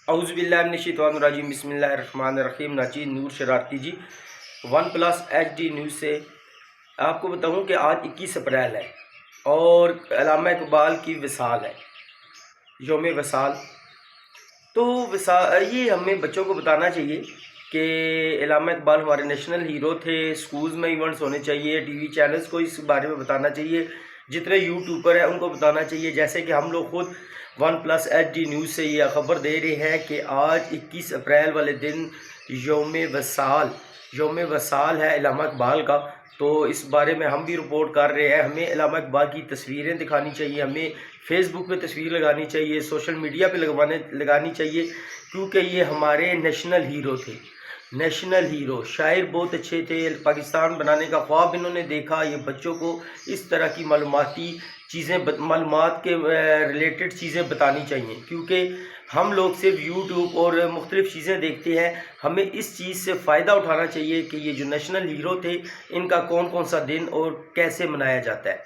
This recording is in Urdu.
اعوذ باللہ من الشیطان الرجیم، بسم اللہ الرحمن الرحیم۔ ناچین نور شرارتی G one plus H D news سے آپ کو بتاؤں کہ آج 21 اپریل ہے اور علامہ اقبال کی وصال ہے، یوم وصال۔ تو یہ ہمیں بچوں کو بتانا چاہیے کہ علامہ اقبال ہمارے نیشنل ہیرو تھے۔ سکولز میں ایونٹس ہونے چاہیے، ٹی وی چینلز کو اس بارے میں بتانا چاہیے، جتنے یوٹیوبر ہیں ان کو بتانا چاہیے، جیسے کہ ہم لوگ خود one plus H D news سے یہ خبر دے رہے ہیں کہ آج 21 اپریل والے دن یوم وصال ہے علامہ اقبال کا۔ تو اس بارے میں ہم بھی رپورٹ کر رہے ہیں۔ ہمیں علامہ اقبال کی تصویریں دکھانی چاہیے، ہمیں فیس بک پہ تصویر لگانی چاہیے، سوشل میڈیا پہ لگانی چاہیے، کیونکہ یہ ہمارے نیشنل ہیرو تھے۔ نیشنل ہیرو، شاعر بہت اچھے تھے، پاکستان بنانے کا خواب انہوں نے دیکھا۔ یہ بچوں کو اس طرح کی معلومات کے ریلیٹڈ چیزیں بتانی چاہیے، کیونکہ ہم لوگ صرف یوٹیوب اور مختلف چیزیں دیکھتے ہیں۔ ہمیں اس چیز سے فائدہ اٹھانا چاہیے کہ یہ جو نیشنل ہیرو تھے ان کا کون کون سا دن اور کیسے منایا جاتا ہے۔